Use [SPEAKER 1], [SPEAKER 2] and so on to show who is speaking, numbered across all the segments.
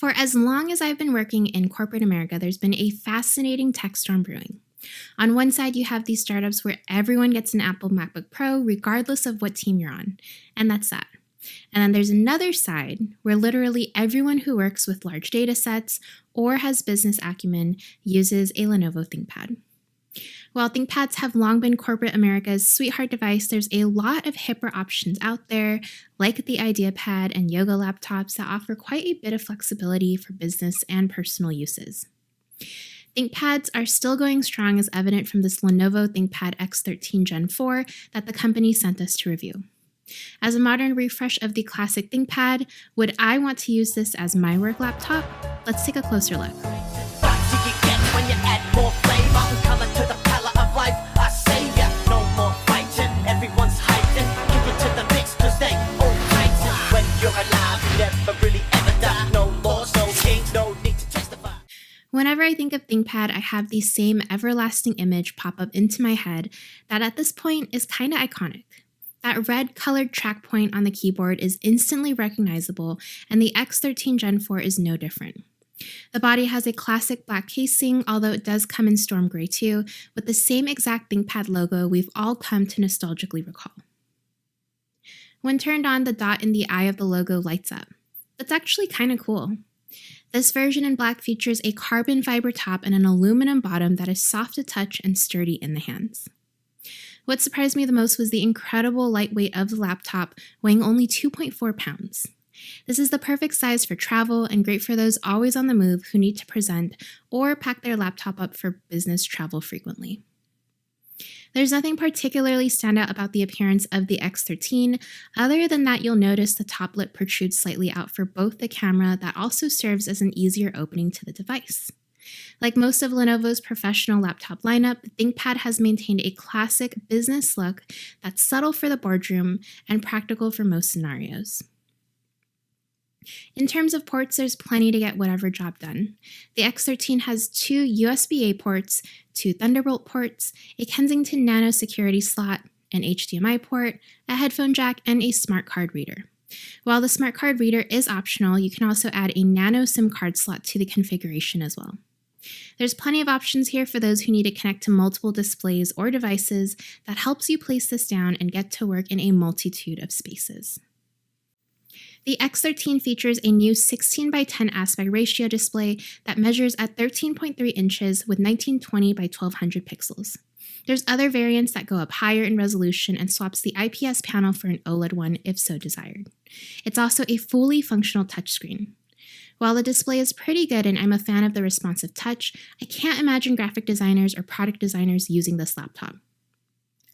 [SPEAKER 1] For as long as I've been working in corporate America, there's been a fascinating tech storm brewing. On one side, you have these startups where everyone gets an Apple MacBook Pro regardless of what team you're on, and that's that. And then there's another side where literally everyone who works with large data sets or has business acumen uses a Lenovo ThinkPad. While ThinkPads have long been corporate America's sweetheart device, there's a lot of hipper options out there, like the IdeaPad and Yoga laptops that offer quite a bit of flexibility for business and personal uses. ThinkPads are still going strong, as evident from this Lenovo ThinkPad X13 Gen 4 that the company sent us to review. As a modern refresh of the classic ThinkPad, would I want to use this as my work laptop? Let's take a closer look. Whenever I think of ThinkPad, I have the same everlasting image pop up into my head that at this point is kind of iconic. That red colored track point on the keyboard is instantly recognizable, and the X13 Gen 4 is no different. The body has a classic black casing, although it does come in storm gray too, with the same exact ThinkPad logo we've all come to nostalgically recall. When turned on, the dot in the eye of the logo lights up. That's actually kind of cool. This version in black features a carbon fiber top and an aluminum bottom that is soft to touch and sturdy in the hands. What surprised me the most was the incredible lightweight of the laptop, weighing only 2.4 pounds. This is the perfect size for travel and great for those always on the move who need to present or pack their laptop up for business travel frequently. There's nothing particularly standout about the appearance of the X13, other than that you'll notice the top lid protrudes slightly out for both the camera that also serves as an easier opening to the device. Like most of Lenovo's professional laptop lineup, the ThinkPad has maintained a classic business look that's subtle for the boardroom and practical for most scenarios. In terms of ports, there's plenty to get whatever job done. The X13 has two USB-A ports, two Thunderbolt ports, a Kensington Nano security slot, an HDMI port, a headphone jack, and a smart card reader. While the smart card reader is optional, you can also add a nano SIM card slot to the configuration as well. There's plenty of options here for those who need to connect to multiple displays or devices that helps you place this down and get to work in a multitude of spaces. The X13 features a new 16:10 aspect ratio display that measures at 13.3 inches with 1920 by 1200 pixels. There's other variants that go up higher in resolution and swaps the IPS panel for an OLED one if so desired. It's also a fully functional touchscreen. While the display is pretty good and I'm a fan of the responsive touch, I can't imagine graphic designers or product designers using this laptop.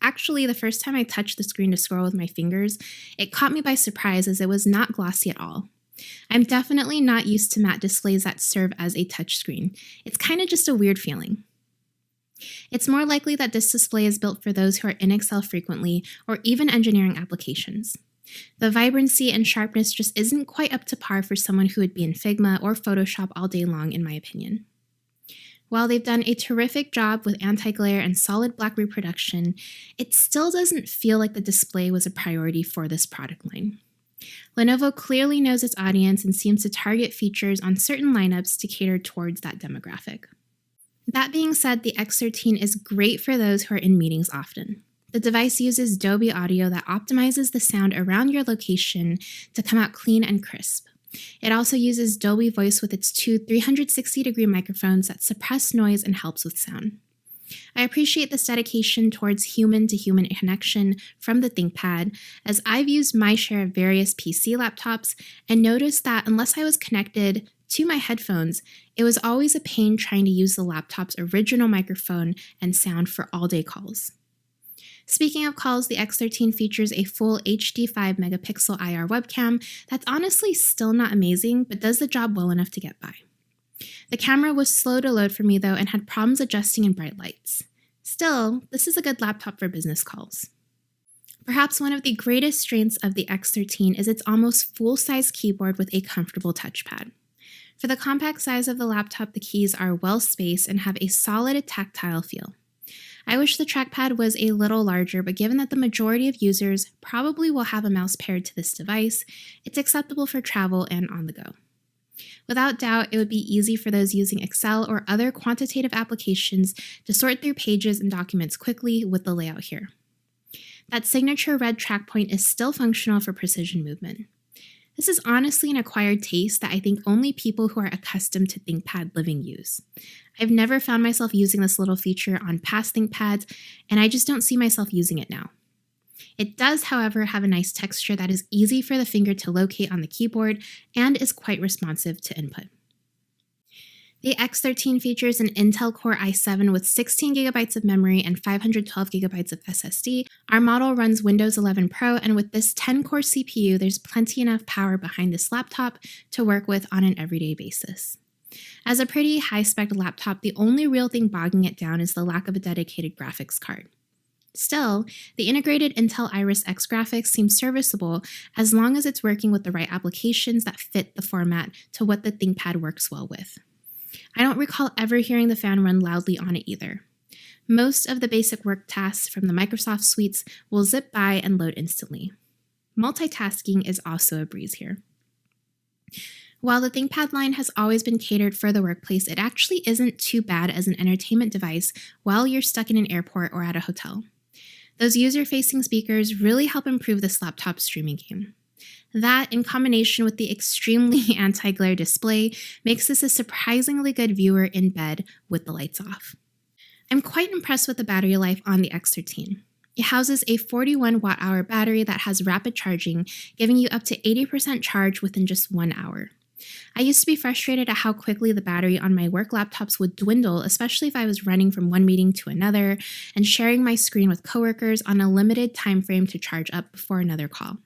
[SPEAKER 1] Actually, the first time I touched the screen to scroll with my fingers, it caught me by surprise as it was not glossy at all. I'm definitely not used to matte displays that serve as a touchscreen. It's kind of just a weird feeling. It's more likely that this display is built for those who are in Excel frequently or even engineering applications. The vibrancy and sharpness just isn't quite up to par for someone who would be in Figma or Photoshop all day long, in my opinion. While they've done a terrific job with anti-glare and solid black reproduction, it still doesn't feel like the display was a priority for this product line. Lenovo clearly knows its audience and seems to target features on certain lineups to cater towards that demographic. That being said, the X13 is great for those who are in meetings often. The device uses Dolby Audio that optimizes the sound around your location to come out clean and crisp. It also uses Dolby Voice with its two 360-degree microphones that suppress noise and helps with sound. I appreciate this dedication towards human-to-human connection from the ThinkPad, as I've used my share of various PC laptops and noticed that unless I was connected to my headphones, it was always a pain trying to use the laptop's original microphone and sound for all-day calls. Speaking of calls, the X13 features a full HD 5-megapixel IR webcam that's honestly still not amazing, but does the job well enough to get by. The camera was slow to load for me though and had problems adjusting in bright lights. Still, this is a good laptop for business calls. Perhaps one of the greatest strengths of the X13 is its almost full-size keyboard with a comfortable touchpad. For the compact size of the laptop, the keys are well spaced and have a solid tactile feel. I wish the trackpad was a little larger, but given that the majority of users probably will have a mouse paired to this device, it's acceptable for travel and on the go. Without doubt, it would be easy for those using Excel or other quantitative applications to sort through pages and documents quickly with the layout here. That signature red track point is still functional for precision movement. This is honestly an acquired taste that I think only people who are accustomed to ThinkPad living use. I've never found myself using this little feature on past ThinkPads, and I just don't see myself using it now. It does, however, have a nice texture that is easy for the finger to locate on the keyboard and is quite responsive to input. The X13 features an Intel Core i7 with 16GB of memory and 512GB of SSD. Our model runs Windows 11 Pro, and with this 10-core CPU, there's plenty enough power behind this laptop to work with on an everyday basis. As a pretty high-spec laptop, the only real thing bogging it down is the lack of a dedicated graphics card. Still, the integrated Intel Iris X graphics seems serviceable as long as it's working with the right applications that fit the format to what the ThinkPad works well with. I don't recall ever hearing the fan run loudly on it either. Most of the basic work tasks from the Microsoft suites will zip by and load instantly. Multitasking is also a breeze here. While the ThinkPad line has always been catered for the workplace, it actually isn't too bad as an entertainment device while you're stuck in an airport or at a hotel. Those user-facing speakers really help improve this laptop's streaming game. That, in combination with the extremely anti-glare display, makes this a surprisingly good viewer in bed with the lights off. I'm quite impressed with the battery life on the X13. It houses a 41 watt-hour battery that has rapid charging, giving you up to 80% charge within just 1 hour. I used to be frustrated at how quickly the battery on my work laptops would dwindle, especially if I was running from one meeting to another and sharing my screen with coworkers on a limited time frame to charge up before another call.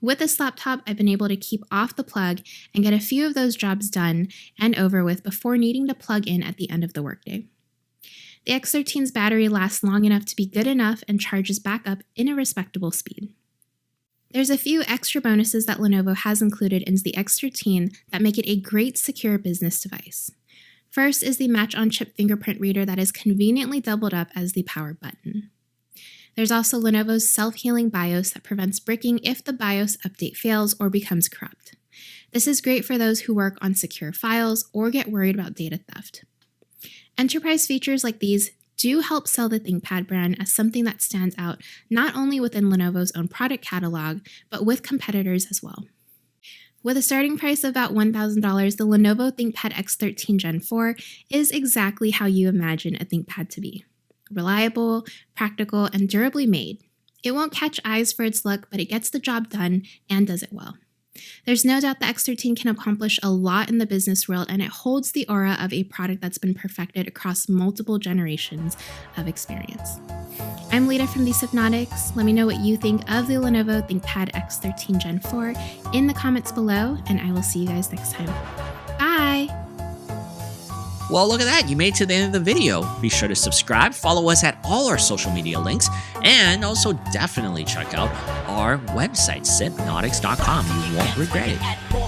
[SPEAKER 1] With this laptop, I've been able to keep off the plug and get a few of those jobs done and over with before needing to plug in at the end of the workday. The X13's battery lasts long enough to be good enough and charges back up in a respectable speed. There's a few extra bonuses that Lenovo has included in the X13 that make it a great secure business device. First is the match-on-chip fingerprint reader that is conveniently doubled up as the power button. There's also Lenovo's self-healing BIOS that prevents bricking if the BIOS update fails or becomes corrupt. This is great for those who work on secure files or get worried about data theft. Enterprise features like these do help sell the ThinkPad brand as something that stands out not only within Lenovo's own product catalog, but with competitors as well. With a starting price of about $1,000, the Lenovo ThinkPad X13 Gen 4 is exactly how you imagine a ThinkPad to be. Reliable, practical, and durably made. It won't catch eyes for its look, but it gets the job done and does it well. There's no doubt the X13 can accomplish a lot in the business world, and it holds the aura of a product that's been perfected across multiple generations of experience. I'm Lida from the Sypnotix. Let me know what you think of the Lenovo ThinkPad X13 Gen 4 in the comments below, and I will see you guys next time. Bye!
[SPEAKER 2] Well, look at that. You made it to the end of the video. Be sure to subscribe, follow us at all our social media links, and also definitely check out our website, Sypnotix.com. You won't regret it.